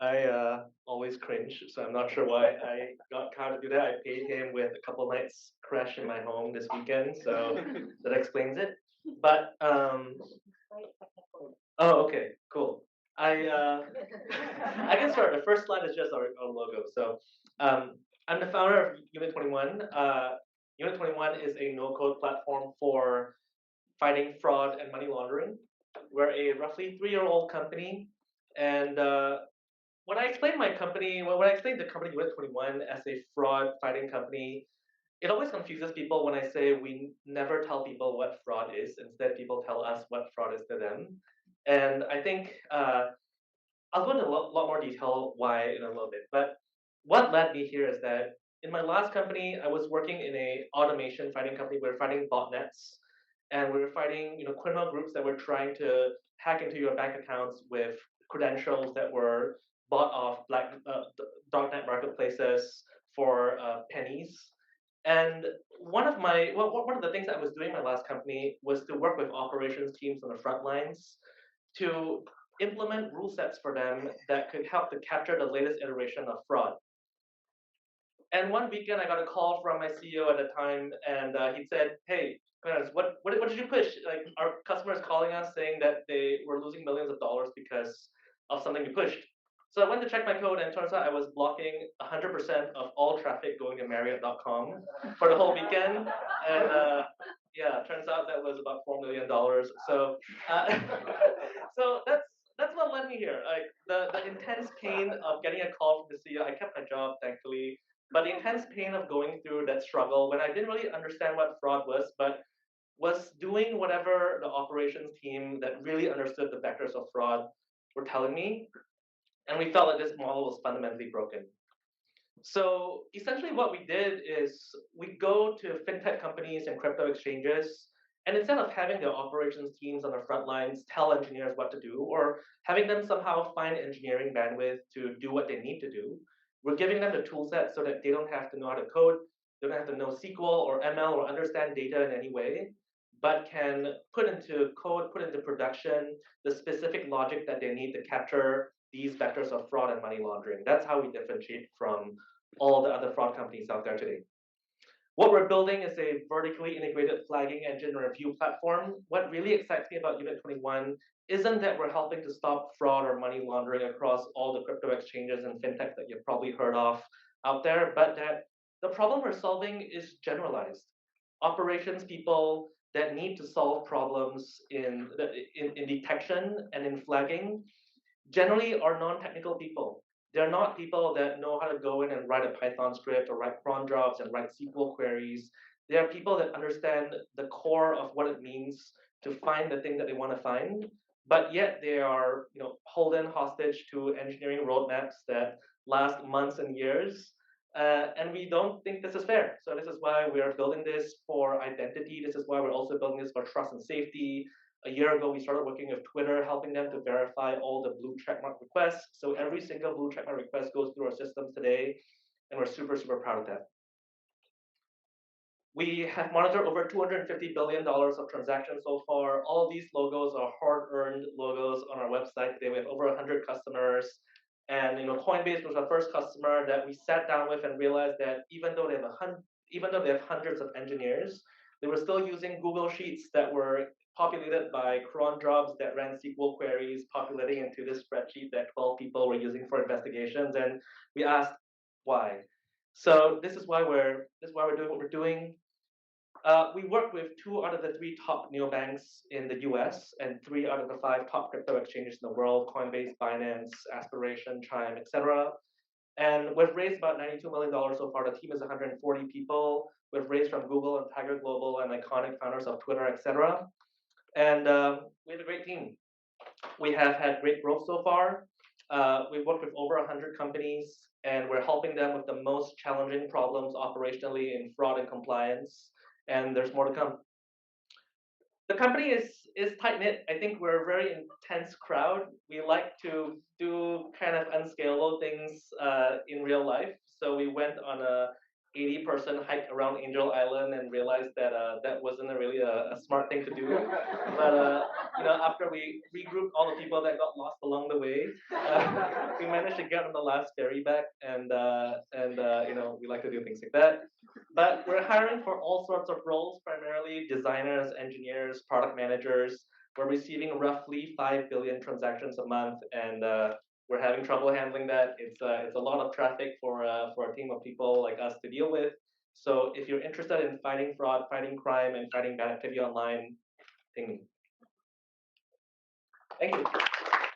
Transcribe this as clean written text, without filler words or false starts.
I always cringe, so I'm not sure why I got Kyle to do that. I paid him with a couple nights crash in my home this weekend, so that explains it. But oh, okay, cool. I I can start. The first slide is just our logo. So I'm the founder of Unit21. Unit21 is a no-code platform for fighting fraud and money laundering. We're a roughly 3-year-old company, and when I explain my company, when I explain the company Unit21 as a fraud fighting company, it always confuses people when I say we never tell people what fraud is. Instead, people tell us what fraud is to them. And I think I'll go into a lot more detail why in a little bit. But what led me here is that in my last company, I was working in a automation fighting company. We were fighting botnets, and we were fighting criminal groups that were trying to hack into your bank accounts with credentials that were bought off darknet marketplaces for pennies. And one of the things I was doing in my last company was to work with operations teams on the front lines to implement rule sets for them that could help to capture the latest iteration of fraud. And one weekend, I got a call from my CEO at the time, and he said, "Hey, Clarence, what did you push? Like, our customers calling us saying that they were losing millions of dollars because of something you pushed." So I went to check my code, and it turns out I was blocking 100% of all traffic going to Marriott.com for the whole weekend. And yeah, turns out that was about $4 million. So, uh, so that's what led me here. Like the intense pain of getting a call from the CEO. I kept my job, thankfully, but the intense pain of going through that struggle when I didn't really understand what fraud was, but was doing whatever the operations team that really understood the vectors of fraud were telling me, and we felt that this model was fundamentally broken. So essentially what we did is we go to fintech companies and crypto exchanges, and instead of having the operations teams on the front lines tell engineers what to do, or having them somehow find engineering bandwidth to do what they need to do, we're giving them the tool set so that they don't have to know how to code, they don't have to know SQL or ML or understand data in any way, but can put into code, put into production the specific logic that they need to capture these vectors of fraud and money laundering. That's how we differentiate from all the other fraud companies out there today. What we're building is a vertically integrated flagging engine review platform. What really excites me about Unit21 isn't that we're helping to stop fraud or money laundering across all the crypto exchanges and fintechs that you've probably heard of out there, but that the problem we're solving is generalized. Operations people that need to solve problems in detection and in flagging generally are non-technical people. They're not people that know how to go in and write a Python script or write cron jobs and write SQL queries. They are people that understand the core of what it means to find the thing that they want to find, but yet they are, holden hostage to engineering roadmaps that last months and years. And we don't think this is fair. So this is why we are building this for identity. This is why we're also building this for trust and safety. A year ago, we started working with Twitter, helping them to verify all the blue checkmark requests. So every single blue checkmark request goes through our systems today, and we're super, super proud of that. We have monitored over $250 billion of transactions so far. All of these logos are hard-earned logos on our website today. We have over 100 customers. And Coinbase was our first customer that we sat down with and realized that even though they have hundreds of engineers, they were still using Google Sheets that were populated by cron jobs that ran SQL queries, populating into this spreadsheet that 12 people were using for investigations. And we asked why. So this is why we're doing what we're doing. We work with 2 out of the 3 top neobanks in the US and 3 out of the 5 top crypto exchanges in the world: Coinbase, Binance, Aspiration, Chime, etc. And we've raised about $92 million so far. The team is 140 people. We've raised from Google and Tiger Global and iconic founders of Twitter, etc. And we have a great team. We have had great growth so far. We've worked with over 100 companies, and we're helping them with the most challenging problems operationally in fraud and compliance. And there's more to come. The company is tight knit. I think we're a very intense crowd. We like to do kind of unscalable things in real life. So we went on a 80-person hike around Angel Island and realized that that wasn't really a smart thing to do. But after we regrouped all the people that got lost along the way, we managed to get on the last ferry back, and we like to do things like that. But we're hiring for all sorts of roles, primarily designers, engineers, product managers. We're receiving roughly 5 billion transactions a month, and we're having trouble handling that. It's a lot of traffic for a team of people like us to deal with. So if you're interested in fighting fraud, fighting crime, and fighting bad activity online, ping me. Thank you.